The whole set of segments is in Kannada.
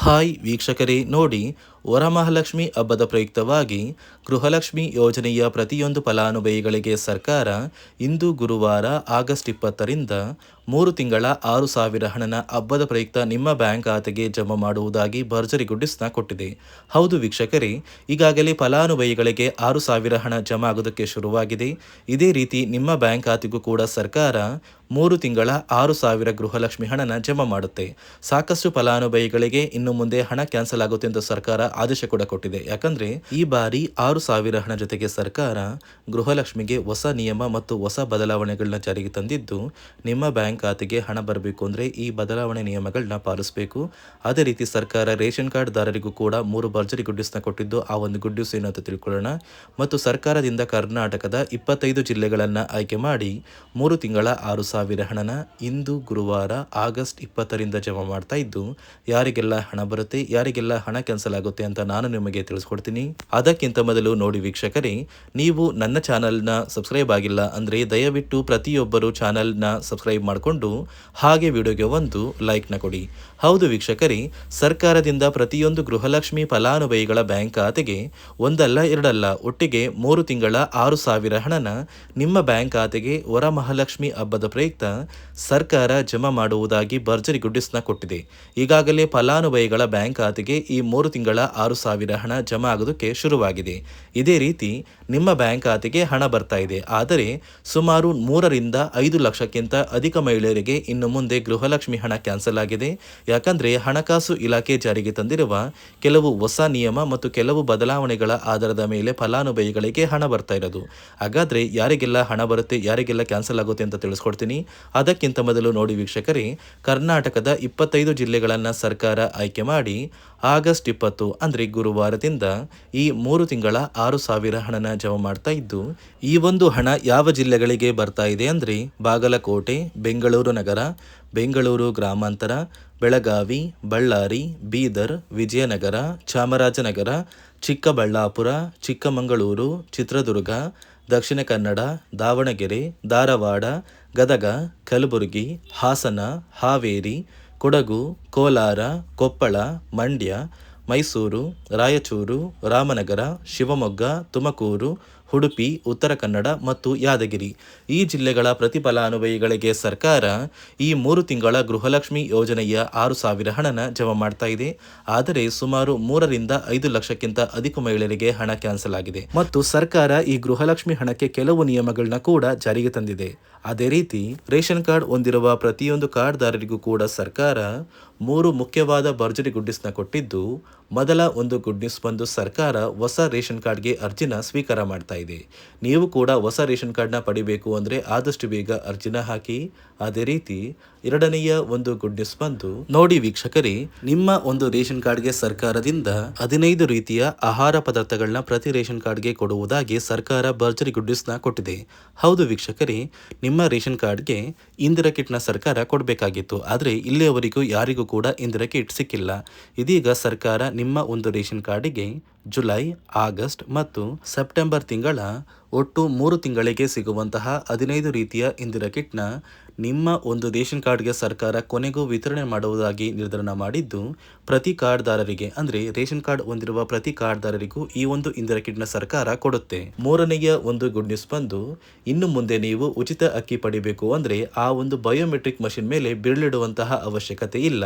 ಹಾಯ್ ವೀಕ್ಷಕರೇ ನೋಡಿ, ವರಮಹಾಲಕ್ಷ್ಮಿ ಹಬ್ಬದ ಪ್ರಯುಕ್ತವಾಗಿ ಗೃಹಲಕ್ಷ್ಮಿ ಯೋಜನೆಯ ಪ್ರತಿಯೊಂದು ಫಲಾನುಭವಿಗಳಿಗೆ ಸರ್ಕಾರ ಇಂದು ಗುರುವಾರ ಆಗಸ್ಟ್ 20ರಿಂದ 3 ತಿಂಗಳ 6,000 ಹಣನ ಹಬ್ಬದ ಪ್ರಯುಕ್ತ ನಿಮ್ಮ ಬ್ಯಾಂಕ್ ಖಾತೆಗೆ ಜಮಾ ಮಾಡುವುದಾಗಿ ಭರ್ಜರಿ ಗುಡ್ಡಿಸ್ನ ಕೊಟ್ಟಿದೆ. ಹೌದು ವೀಕ್ಷಕರೇ, ಈಗಾಗಲೇ ಫಲಾನುಭವಿಗಳಿಗೆ 6,000 ಹಣ ಜಮಾ ಆಗೋದಕ್ಕೆ ಶುರುವಾಗಿದೆ. ಇದೇ ರೀತಿ ನಿಮ್ಮ ಬ್ಯಾಂಕ್ ಖಾತೆಗೂ ಕೂಡ ಸರ್ಕಾರ 3 ತಿಂಗಳ 6,000 ಗೃಹಲಕ್ಷ್ಮಿ ಹಣನ ಜಮಾ ಮಾಡುತ್ತೆ. ಸಾಕಷ್ಟು ಫಲಾನುಭವಿಗಳಿಗೆ ಇನ್ನು ಮುಂದೆ ಹಣ ಕ್ಯಾನ್ಸಲ್ ಆಗುತ್ತೆ ಎಂದು ಸರ್ಕಾರ ಆದೇಶ ಕೂಡ ಕೊಟ್ಟಿದೆ. ಯಾಕಂದ್ರೆ ಈ ಬಾರಿ 6,000 ಹಣ ಜೊತೆಗೆ ಸರ್ಕಾರ ಗೃಹಲಕ್ಷ್ಮಿಗೆ ಹೊಸ ನಿಯಮ ಮತ್ತು ಹೊಸ ಬದಲಾವಣೆಗಳನ್ನ ಜಾರಿಗೆ ತಂದಿದ್ದು, ನಿಮ್ಮ ಬ್ಯಾಂಕ್ ಖಾತೆಗೆ ಹಣ ಬರಬೇಕು ಅಂದ್ರೆ ಈ ಬದಲಾವಣೆ ನಿಯಮಗಳನ್ನ ಪಾಲಿಸಬೇಕು. ಅದೇ ರೀತಿ ಸರ್ಕಾರ ರೇಷನ್ ಕಾರ್ಡ್ ದಾರರಿಗೂ ಕೂಡ 3 ಭರ್ಜರಿ ಗುಡ್ ನ್ಯೂಸ್ನ ಕೊಟ್ಟಿದ್ದು, ಆ ಒಂದು ಗುಡ್ ನ್ಯೂಸ್ ಏನು ಅಂತ ತಿಳ್ಕೊಳ್ಳೋಣ. ಮತ್ತು ಸರ್ಕಾರದಿಂದ ಕರ್ನಾಟಕದ 25 ಜಿಲ್ಲೆಗಳನ್ನ ಆಯ್ಕೆ ಮಾಡಿ 3 ತಿಂಗಳ 6,000 ಹಣನ ಇಂದು ಗುರುವಾರ ಆಗಸ್ಟ್ 20ರಿಂದ ಜಮಾ ಮಾಡ್ತಾ ಇದ್ದು, ಯಾರಿಗೆಲ್ಲ ಹಣ ಬರುತ್ತೆ, ಯಾರಿಗೆಲ್ಲ ಹಣ ಕ್ಯಾನ್ಸಲ್ ಆಗುತ್ತೆ ಅಂತ ನಾನು ನಿಮಗೆ ತಿಳಿಸ್ಕೊಡ್ತೀನಿ. ಅದಕ್ಕಿಂತ ಮೊದಲು ನೋಡಿ ವೀಕ್ಷಕರೇ, ನೀವು ನನ್ನ ಚಾನಲ್ನ ಸಬ್ಸ್ಕ್ರೈಬ್ ಆಗಿಲ್ಲ ಅಂದ್ರೆ ದಯವಿಟ್ಟು ಪ್ರತಿಯೊಬ್ಬರು ಚಾನಲ್ನ ಸಬ್ಸ್ಕ್ರೈಬ್ ಮಾಡಿಕೊಂಡು ಹಾಗೆ ವಿಡಿಯೋಗೆ ಒಂದು ಲೈಕ್ನ ಕೊಡಿ. ಹೌದು ವೀಕ್ಷಕರೇ, ಸರ್ಕಾರದಿಂದ ಪ್ರತಿಯೊಂದು ಗೃಹಲಕ್ಷ್ಮಿ ಫಲಾನುಭವಿಗಳ ಬ್ಯಾಂಕ್ ಖಾತೆಗೆ ಒಂದಲ್ಲ ಎರಡಲ್ಲ ಒಟ್ಟಿಗೆ 3 ತಿಂಗಳ 6,000 ಹಣನ ನಿಮ್ಮ ಬ್ಯಾಂಕ್ ಖಾತೆಗೆ ವರಮಹಾಲಕ್ಷ್ಮಿ ಹಬ್ಬದ ಪ್ರಯುಕ್ತ ಸರ್ಕಾರ ಜಮಾ ಮಾಡುವುದಾಗಿ ಭರ್ಜರಿ ಗುಡ್ಡಿಸ್ನ ಕೊಟ್ಟಿದೆ. ಈಗಾಗಲೇ ಫಲಾನುಭವಿಗಳ ಬ್ಯಾಂಕ್ ಖಾತೆಗೆ ಈ 3 ತಿಂಗಳ 6,000 ಹಣ ಜಮಾ ಆಗೋದಕ್ಕೆ ಶುರುವಾಗಿದೆ. ಇದೇ ರೀತಿ ನಿಮ್ಮ ಬ್ಯಾಂಕ್ ಖಾತೆಗೆ ಹಣ ಬರ್ತಾ ಇದೆ. ಆದರೆ ಸುಮಾರು 3ರಿಂದ 5 ಲಕ್ಷಕ್ಕಿಂತ ಅಧಿಕ ಮಹಿಳೆಯರಿಗೆ ಇನ್ನು ಮುಂದೆ ಗೃಹಲಕ್ಷ್ಮಿ ಹಣ ಕ್ಯಾನ್ಸಲ್ ಆಗಿದೆ. ಯಾಕಂದ್ರೆ ಹಣಕಾಸು ಇಲಾಖೆ ಜಾರಿಗೆ ತಂದಿರುವ ಕೆಲವು ಹೊಸ ನಿಯಮ ಮತ್ತು ಕೆಲವು ಬದಲಾವಣೆಗಳ ಆಧಾರದ ಮೇಲೆ ಫಲಾನುಭವಿಗಳಿಗೆ ಹಣ ಬರ್ತಾ ಇರೋದು. ಹಾಗಾದ್ರೆ ಯಾರಿಗೆಲ್ಲ ಹಣ ಬರುತ್ತೆ, ಯಾರಿಗೆಲ್ಲ ಕ್ಯಾನ್ಸಲ್ ಆಗುತ್ತೆ ಅಂತ ತಿಳಿಸ್ಕೊಡ್ತೀನಿ. ಅದಕ್ಕಿಂತ ಮೊದಲು ನೋಡಿ ವೀಕ್ಷಕರೇ, ಕರ್ನಾಟಕದ 25 ಜಿಲ್ಲೆಗಳನ್ನು ಸರ್ಕಾರ ಆಯ್ಕೆ ಮಾಡಿ ಆಗಸ್ಟ್ 20 ಅಂದರೆ ಗುರುವಾರದಿಂದ ಈ 3 ತಿಂಗಳ 6,000 ಹಣನ ಜಮಾ ಮಾಡ್ತಾ ಇದ್ದು, ಈ ಒಂದು ಹಣ ಯಾವ ಜಿಲ್ಲೆಗಳಿಗೆ ಬರ್ತಾ ಇದೆ ಅಂದರೆ ಬಾಗಲಕೋಟೆ, ಬೆಂಗಳೂರು ನಗರ, ಬೆಂಗಳೂರು ಗ್ರಾಮಾಂತರ, ಬೆಳಗಾವಿ, ಬಳ್ಳಾರಿ, ಬೀದರ್, ವಿಜಯನಗರ, ಚಾಮರಾಜನಗರ, ಚಿಕ್ಕಬಳ್ಳಾಪುರ, ಚಿಕ್ಕಮಗಳೂರು, ಚಿತ್ರದುರ್ಗ, ದಕ್ಷಿಣ ಕನ್ನಡ, ದಾವಣಗೆರೆ, ಧಾರವಾಡ, ಗದಗ, ಕಲಬುರಗಿ, ಹಾಸನ, ಹಾವೇರಿ, ಕೊಡಗು, ಕೋಲಾರ, ಕೊಪ್ಪಳ, ಮಂಡ್ಯ, ಮೈಸೂರು, ರಾಯಚೂರು, ರಾಮನಗರ, ಶಿವಮೊಗ್ಗ, ತುಮಕೂರು, ಉಡುಪಿ, ಉತ್ತರ ಕನ್ನಡ ಮತ್ತು ಯಾದಗಿರಿ ಈ ಜಿಲ್ಲೆಗಳ ಪ್ರತಿ ಫಲಾನುಭವಿಗಳಿಗೆ ಸರ್ಕಾರ ಈ 3 ತಿಂಗಳ ಗೃಹಲಕ್ಷ್ಮಿ ಯೋಜನೆಯ 6,000 ಹಣನ ಜಮಾ ಮಾಡ್ತಾ ಇದೆ. ಆದರೆ ಸುಮಾರು 3ರಿಂದ 5 ಲಕ್ಷಕ್ಕಿಂತ ಅಧಿಕ ಮಹಿಳೆಯರಿಗೆ ಹಣ ಕ್ಯಾನ್ಸಲ್ ಆಗಿದೆ ಮತ್ತು ಸರ್ಕಾರ ಈ ಗೃಹಲಕ್ಷ್ಮಿ ಹಣಕ್ಕೆ ಕೆಲವು ನಿಯಮಗಳನ್ನ ಕೂಡ ಜಾರಿಗೆ ತಂದಿದೆ. ಅದೇ ರೀತಿ ರೇಷನ್ ಕಾರ್ಡ್ ಹೊಂದಿರುವ ಪ್ರತಿಯೊಂದು ಕಾರ್ಡ್ದಾರರಿಗೂ ಕೂಡ ಸರ್ಕಾರ 3 ಮುಖ್ಯವಾದ ಭರ್ಜರಿ ಗುಡ್ ನ್ಯೂಸ್ನ ಕೊಟ್ಟಿದ್ದು, ಮೊದಲ ಒಂದು ಗುಡ್ ನ್ಯೂಸ್ ಬಂದು ಸರ್ಕಾರ ಹೊಸ ರೇಷನ್ ಕಾರ್ಡ್ಗೆ ಅರ್ಜಿನ ಸ್ವೀಕಾರ ಮಾಡ್ತಾ ಇದೆ. ನೀವು ಕೂಡ ಹೊಸ ರೇಷನ್ ಕಾರ್ಡ್ನ ಪಡಿಬೇಕು ಅಂದರೆ ಆದಷ್ಟು ಬೇಗ ಅರ್ಜಿನ ಹಾಕಿ. ಅದೇ ರೀತಿ ಎರಡನೆಯ ಒಂದು ಗುಡ್ ನ್ಯೂಸ್ ಬಂದು ನೋಡಿ ವೀಕ್ಷಕರೇ, ನಿಮ್ಮ ಒಂದು ರೇಷನ್ ಕಾರ್ಡ್ಗೆ ಸರ್ಕಾರದಿಂದ 15 ರೀತಿಯ ಆಹಾರ ಪದಾರ್ಥಗಳನ್ನ ಪ್ರತಿ ರೇಷನ್ ಕಾರ್ಡ್ಗೆ ಕೊಡುವುದಾಗಿ ಸರ್ಕಾರ ಭರ್ಜರಿ ಗುಡ್ ನ್ಯೂಸ್ನ ಕೊಟ್ಟಿದೆ. ಹೌದು ವೀಕ್ಷಕರೇ, ನಿಮ್ಮ ರೇಷನ್ ಕಾರ್ಡ್ಗೆ ಇಂದಿರಾ ಕಿಟ್ನ ಸರ್ಕಾರ ಕೊಡಬೇಕಾಗಿತ್ತು. ಆದರೆ ಇಲ್ಲಿಯವರೆಗೂ ಯಾರಿಗೂ ಕೂಡ ಇಂದಿರಾ ಕಿಟ್ ಸಿಕ್ಕಿಲ್ಲ. ಇದೀಗ ಸರ್ಕಾರ ನಿಮ್ಮ ಒಂದು ರೇಷನ್ ಕಾರ್ಡಿಗೆ ಜುಲೈ, ಆಗಸ್ಟ್ ಮತ್ತು ಸೆಪ್ಟೆಂಬರ್ ತಿಂಗಳ ಒಟ್ಟು 3 ತಿಂಗಳಿಗೆ ಸಿಗುವಂತಹ 15 ರೀತಿಯ ಇಂದಿರಾ ಕಿಟ್ನ ನಿಮ್ಮ ಒಂದು ರೇಷನ್ ಕಾರ್ಡ್ಗೆ ಸರ್ಕಾರ ಕೊನೆಗೂ ವಿತರಣೆ ಮಾಡುವುದಾಗಿ ನಿರ್ಧಾರ ಮಾಡಿದ್ದು, ಪ್ರತಿ ಕಾರ್ಡ್ದಾರರಿಗೆ ಅಂದರೆ ರೇಷನ್ ಕಾರ್ಡ್ ಹೊಂದಿರುವ ಪ್ರತಿ ಕಾರ್ಡ್ದಾರರಿಗೂ ಈ ಒಂದು ಇಂದಿರಾ ಕಿಟ್ನ ಸರ್ಕಾರ ಕೊಡುತ್ತೆ. ಮೂರನೆಯ ಒಂದು ಗುಡ್ ನ್ಯೂಸ್ ಬಂದು, ಇನ್ನು ಮುಂದೆ ನೀವು ಉಚಿತ ಅಕ್ಕಿ ಪಡಿಬೇಕು ಅಂದರೆ ಆ ಒಂದು ಬಯೋಮೆಟ್ರಿಕ್ ಮಷಿನ್ ಮೇಲೆ ಬೆರಳಿಡುವಂತಹ ಅವಶ್ಯಕತೆ ಇಲ್ಲ.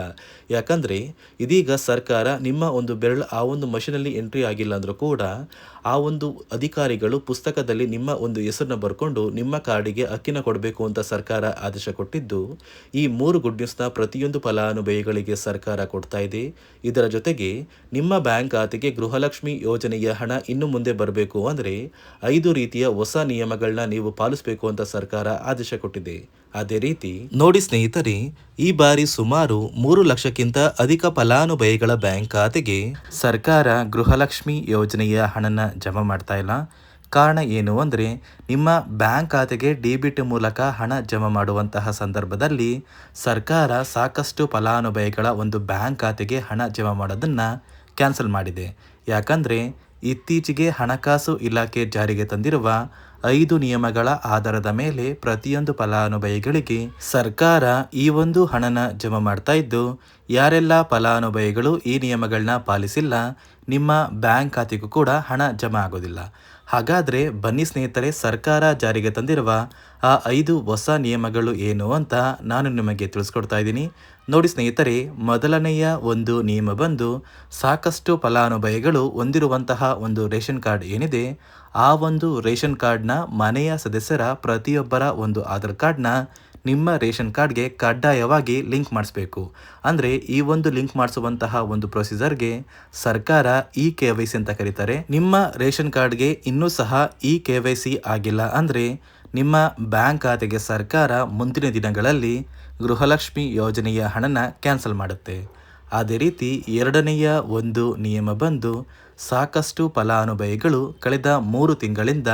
ಯಾಕಂದ್ರೆ ಇದೀಗ ಸರ್ಕಾರ ನಿಮ್ಮ ಒಂದು ಬೆರಳು ಆ ಒಂದು ಮಷಿನಲ್ಲಿ ಎಂಟ್ರಿ ಆಗಿಲ್ಲ ಅಂದ್ರೂ ಕೂಡ ಆ ಒಂದು ಅಧಿಕಾರಿಗಳು ಪುಸ್ತಕದಲ್ಲಿ ನಿಮ್ಮ ಒಂದು ಹೆಸರನ್ನ ಬರ್ಕೊಂಡು ನಿಮ್ಮ ಕಾರ್ಡಿಗೆ ಅಕ್ಕಿನ ಕೊಡಬೇಕು ಅಂತ ಸರ್ಕಾರ ಆದೇಶ ಕೊಟ್ಟಿದ್ದು, ಈ 3 ಗುಡ್ ನ್ಯೂಸ್ನ ಪ್ರತಿಯೊಂದು ಫಲಾನುಭವಿಗಳಿಗೆ ಸರ್ಕಾರ ಕೊಡ್ತಾ ಇದೆ. ಇದರ ಜೊತೆಗೆ ನಿಮ್ಮ ಬ್ಯಾಂಕ್ ಖಾತೆಗೆ ಗೃಹಲಕ್ಷ್ಮಿ ಯೋಜನೆಯ ಹಣ ಇನ್ನು ಮುಂದೆ ಬರಬೇಕು ಅಂದರೆ 5 ರೀತಿಯ ಹೊಸ ನಿಯಮಗಳನ್ನ ನೀವು ಪಾಲಿಸಬೇಕು ಅಂತ ಸರ್ಕಾರ ಆದೇಶ ಕೊಟ್ಟಿದೆ. ಅದೇ ರೀತಿ ನೋಡಿ ಸ್ನೇಹಿತರೆ, ಈ ಬಾರಿ ಸುಮಾರು 3 ಲಕ್ಷಕ್ಕಿಂತ ಅಧಿಕ ಫಲಾನುಭವಿಗಳ ಬ್ಯಾಂಕ್ ಖಾತೆಗೆ ಸರ್ಕಾರ ಗೃಹಲಕ್ಷ್ಮಿ ಯೋಜನೆಯ ಹಣನ ಜಮಾ ಮಾಡ್ತಾ ಇಲ್ಲ. ಕಾರಣ ಏನು ಅಂದರೆ, ನಿಮ್ಮ ಬ್ಯಾಂಕ್ ಖಾತೆಗೆ ಡೆಬಿಟ್ ಮೂಲಕ ಹಣ ಜಮಾ ಮಾಡುವಂತಹ ಸಂದರ್ಭದಲ್ಲಿ ಸರ್ಕಾರ ಸಾಕಷ್ಟು ಫಲಾನುಭವಿಗಳ ಒಂದು ಬ್ಯಾಂಕ್ ಖಾತೆಗೆ ಹಣ ಜಮಾ ಮಾಡೋದನ್ನು ಕ್ಯಾನ್ಸಲ್ ಮಾಡಿದೆ. ಯಾಕಂದರೆ ಇತ್ತೀಚೆಗೆ ಹಣಕಾಸು ಇಲಾಖೆ ಜಾರಿಗೆ ತಂದಿರುವ 5 ನಿಯಮಗಳ ಆಧಾರದ ಮೇಲೆ ಪ್ರತಿಯೊಂದು ಫಲಾನುಭವಿಗಳಿಗೆ ಸರ್ಕಾರ ಈ ಒಂದು ಹಣನ ಜಮಾ ಮಾಡ್ತಾ ಇದ್ದು, ಯಾರೆಲ್ಲ ಫಲಾನುಭವಿಗಳು ಈ ನಿಯಮಗಳನ್ನ ಪಾಲಿಸಿಲ್ಲ ನಿಮ್ಮ ಬ್ಯಾಂಕ್ ಖಾತೆಗೂ ಕೂಡ ಹಣ ಜಮಾ ಆಗೋದಿಲ್ಲ. ಹಾಗಾದರೆ ಬನ್ನಿ ಸ್ನೇಹಿತರೆ, ಸರ್ಕಾರ ಜಾರಿಗೆ ತಂದಿರುವ ಆ 5 ಹೊಸ ನಿಯಮಗಳು ಏನು ಅಂತ ನಾನು ನಿಮಗೆ ತಿಳಿಸ್ಕೊಡ್ತಾ ಇದ್ದೀನಿ. ನೋಡಿ ಸ್ನೇಹಿತರೆ, ಮೊದಲನೆಯ ಒಂದು ನಿಯಮ ಬಂದು, ಸಾಕಷ್ಟು ಫಲಾನುಭವಿಗಳು ಹೊಂದಿರುವಂತಹ ಒಂದು ರೇಷನ್ ಕಾರ್ಡ್ ಏನಿದೆ, ಆ ಒಂದು ರೇಷನ್ ಕಾರ್ಡ್ನ ಮನೆಯ ಸದಸ್ಯರ ಪ್ರತಿಯೊಬ್ಬರ ಒಂದು ಆಧಾರ್ ಕಾರ್ಡ್ನ ನಿಮ್ಮ ರೇಷನ್ ಕಾರ್ಡ್ಗೆ ಕಡ್ಡಾಯವಾಗಿ ಲಿಂಕ್ ಮಾಡಿಸ್ಬೇಕು. ಅಂದರೆ ಈ ಒಂದು ಲಿಂಕ್ ಮಾಡಿಸುವಂತಹ ಒಂದು ಪ್ರೊಸೀಜರ್ಗೆ ಸರ್ಕಾರ KYC ಅಂತ ಕರೀತಾರೆ. ನಿಮ್ಮ ರೇಷನ್ ಕಾರ್ಡ್ಗೆ ಇನ್ನೂ ಸಹ KYC ಆಗಿಲ್ಲ ಅಂದರೆ ನಿಮ್ಮ ಬ್ಯಾಂಕ್ ಖಾತೆಗೆ ಸರ್ಕಾರ ಮುಂದಿನ ದಿನಗಳಲ್ಲಿ ಗೃಹಲಕ್ಷ್ಮಿ ಯೋಜನೆಯ ಹಣನ ಕ್ಯಾನ್ಸಲ್ ಮಾಡುತ್ತೆ. ಅದೇ ರೀತಿ ಎರಡನೆಯ ಒಂದು ನಿಯಮ ಬಂದು, ಸಾಕಷ್ಟು ಫಲಾನುಭವಿಗಳು ಕಳೆದ 3 ತಿಂಗಳಿಂದ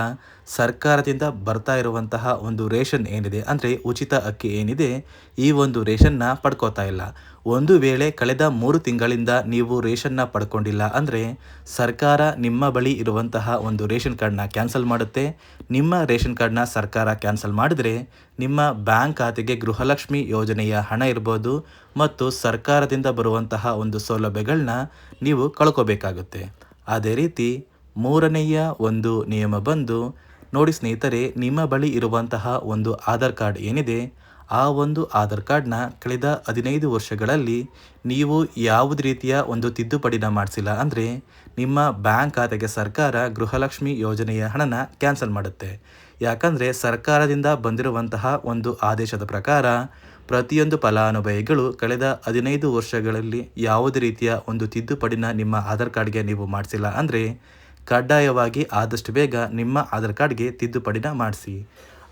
ಸರ್ಕಾರದಿಂದ ಬರ್ತಾ ಇರುವಂತಹ ಒಂದು ರೇಷನ್ ಏನಿದೆ, ಅಂದರೆ ಉಚಿತ ಅಕ್ಕಿ ಏನಿದೆ, ಈ ಒಂದು ರೇಷನ್ನ ಪಡ್ಕೋತಾ ಇಲ್ಲ. ಒಂದು ವೇಳೆ ಕಳೆದ 3 ತಿಂಗಳಿಂದ ನೀವು ರೇಷನ್ನ ಪಡ್ಕೊಂಡಿಲ್ಲ ಅಂದರೆ ಸರ್ಕಾರ ನಿಮ್ಮ ಬಳಿ ಇರುವಂತಹ ಒಂದು ರೇಷನ್ ಕಾರ್ಡ್ನ ಕ್ಯಾನ್ಸಲ್ ಮಾಡುತ್ತೆ. ನಿಮ್ಮ ರೇಷನ್ ಕಾರ್ಡ್ನ ಸರ್ಕಾರ ಕ್ಯಾನ್ಸಲ್ ಮಾಡಿದರೆ ನಿಮ್ಮ ಬ್ಯಾಂಕ್ ಖಾತೆಗೆ ಗೃಹಲಕ್ಷ್ಮಿ ಯೋಜನೆಯ ಹಣ ಇರ್ಬೋದು ಮತ್ತು ಸರ್ಕಾರದಿಂದ ಬರುವಂತಹ ಒಂದು ಸೌಲಭ್ಯಗಳನ್ನ ನೀವು ಕಳ್ಕೋಬೇಕಾಗುತ್ತೆ. ಅದೇ ರೀತಿ ಮೂರನೆಯ ಒಂದು ನಿಯಮ ಬಂದು, ನೋಡಿ ಸ್ನೇಹಿತರೆ, ನಿಮ್ಮ ಬಳಿ ಇರುವಂತಹ ಒಂದು ಆಧಾರ್ ಕಾರ್ಡ್ ಏನಿದೆ, ಆ ಒಂದು ಆಧಾರ್ ಕಾರ್ಡ್ನ ಕಳೆದ 15 ವರ್ಷಗಳಲ್ಲಿ ನೀವು ಯಾವುದೇ ರೀತಿಯ ಒಂದು ತಿದ್ದುಪಡಿನ ಮಾಡಿಸಿಲ್ಲ ಅಂದರೆ ನಿಮ್ಮ ಬ್ಯಾಂಕ್ ಖಾತೆಗೆ ಸರ್ಕಾರ ಗೃಹಲಕ್ಷ್ಮಿ ಯೋಜನೆಯ ಹಣನ ಕ್ಯಾನ್ಸಲ್ ಮಾಡುತ್ತೆ. ಯಾಕಂದರೆ ಸರ್ಕಾರದಿಂದ ಬಂದಿರುವಂತಹ ಒಂದು ಆದೇಶದ ಪ್ರಕಾರ ಪ್ರತಿಯೊಂದು ಫಲಾನುಭವಿಗಳು ಕಳೆದ 15 ವರ್ಷಗಳಲ್ಲಿ ಯಾವುದೇ ರೀತಿಯ ಒಂದು ತಿದ್ದುಪಡಿನ ನಿಮ್ಮ ಆಧಾರ್ ಕಾರ್ಡ್ಗೆ ನೀವು ಮಾಡಿಸಿಲ್ಲ ಅಂದರೆ ಕಡ್ಡಾಯವಾಗಿ ಆದಷ್ಟು ಬೇಗ ನಿಮ್ಮ ಆಧಾರ್ ಕಾರ್ಡ್ಗೆ ತಿದ್ದುಪಡಿನ ಮಾಡಿಸಿ.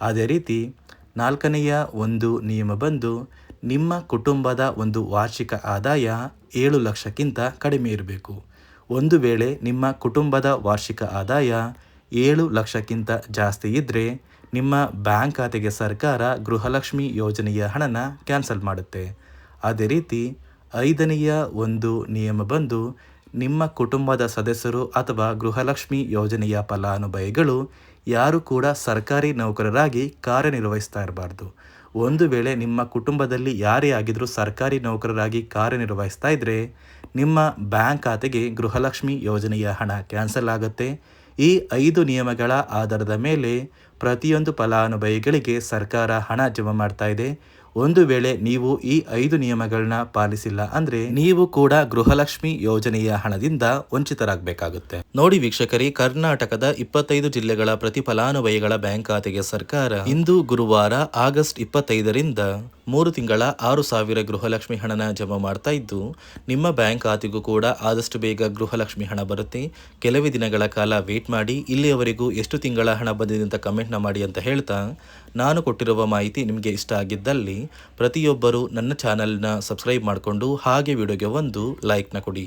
ಅದೇ ರೀತಿ ನಾಲ್ಕನೆಯ ಒಂದು ನಿಯಮ ಬಂದು, ನಿಮ್ಮ ಕುಟುಂಬದ ಒಂದು ವಾರ್ಷಿಕ ಆದಾಯ 7 ಲಕ್ಷಕ್ಕಿಂತ ಕಡಿಮೆ ಇರಬೇಕು. ಒಂದು ವೇಳೆ ನಿಮ್ಮ ಕುಟುಂಬದ ವಾರ್ಷಿಕ ಆದಾಯ 7 ಲಕ್ಷಕ್ಕಿಂತ ಜಾಸ್ತಿ ಇದ್ದರೆ ನಿಮ್ಮ ಬ್ಯಾಂಕ್ ಖಾತೆಗೆ ಸರ್ಕಾರ ಗೃಹಲಕ್ಷ್ಮಿ ಯೋಜನೆಯ ಹಣನ ಕ್ಯಾನ್ಸಲ್ ಮಾಡುತ್ತೆ. ಅದೇ ರೀತಿ ಐದನೆಯ ಒಂದು ನಿಯಮ ಬಂದು, ನಿಮ್ಮ ಕುಟುಂಬದ ಸದಸ್ಯರು ಅಥವಾ ಗೃಹಲಕ್ಷ್ಮಿ ಯೋಜನೆಯ ಫಲಾನುಭವಿಗಳು ಯಾರು ಕೂಡ ಸರ್ಕಾರಿ ನೌಕರರಾಗಿ ಕಾರ್ಯನಿರ್ವಹಿಸ್ತಾ ಇರಬಾರ್ದು. ಒಂದು ವೇಳೆ ನಿಮ್ಮ ಕುಟುಂಬದಲ್ಲಿ ಯಾರೇ ಆಗಿದ್ರೂ ಸರ್ಕಾರಿ ನೌಕರರಾಗಿ ಕಾರ್ಯನಿರ್ವಹಿಸ್ತಾ ಇದ್ದರೆ ನಿಮ್ಮ ಬ್ಯಾಂಕ್ ಖಾತೆಗೆ ಗೃಹಲಕ್ಷ್ಮಿ ಯೋಜನೆಯ ಹಣ ಕ್ಯಾನ್ಸಲ್ ಆಗುತ್ತೆ. ಈ 5 ನಿಯಮಗಳ ಆಧಾರದ ಮೇಲೆ ಪ್ರತಿಯೊಂದು ಫಲಾನುಭವಿಗಳಿಗೆ ಸರ್ಕಾರ ಹಣ ಜಮಾ ಮಾಡ್ತಾ ಇದೆ. ಒಂದು ವೇಳೆ ನೀವು ಈ 5 ನಿಯಮಗಳನ್ನ ಪಾಲಿಸಿಲ್ಲ ಅಂದರೆ ನೀವು ಕೂಡ ಗೃಹಲಕ್ಷ್ಮಿ ಯೋಜನೆಯ ಹಣದಿಂದ ವಂಚಿತರಾಗಬೇಕಾಗುತ್ತೆ. ನೋಡಿ ವೀಕ್ಷಕರೇ, ಕರ್ನಾಟಕದ 25 ಜಿಲ್ಲೆಗಳ ಪ್ರತಿ ಫಲಾನುಭವಿಗಳ ಬ್ಯಾಂಕ್ ಖಾತೆಗೆ ಸರ್ಕಾರ ಇಂದು ಗುರುವಾರ ಆಗಸ್ಟ್ 25ರಿಂದ 3 ತಿಂಗಳ 6,000 ಗೃಹಲಕ್ಷ್ಮಿ ಹಣನ ಜಮಾ ಮಾಡ್ತಾ ಇದ್ದು, ನಿಮ್ಮ ಬ್ಯಾಂಕ್ ಖಾತೆಗೂ ಕೂಡ ಆದಷ್ಟು ಬೇಗ ಗೃಹಲಕ್ಷ್ಮಿ ಹಣ ಬರುತ್ತೆ. ಕೆಲವೇ ದಿನಗಳ ಕಾಲ ವೇಟ್ ಮಾಡಿ. ಇಲ್ಲಿಯವರೆಗೂ ಎಷ್ಟು ತಿಂಗಳ ಹಣ ಬಂದಿದೆ ಅಂತ ಕಮೆಂಟ್ನ ಮಾಡಿ ಅಂತ ಹೇಳ್ತಾ, ನಾನು ಕೊಟ್ಟಿರುವ ಮಾಹಿತಿ ನಿಮಗೆ ಇಷ್ಟ ಆಗಿದ್ದಲ್ಲಿ ಪ್ರತಿಯೊಬ್ಬರು ನನ್ನ ಚಾನಲ್ನ ಸಬ್ಸ್ಕ್ರೈಬ್ ಮಾಡಿಕೊಂಡು ಹಾಗೆ ವಿಡಿಯೋಗೆ ಒಂದು ಲೈಕ್ನ ಕೊಡಿ.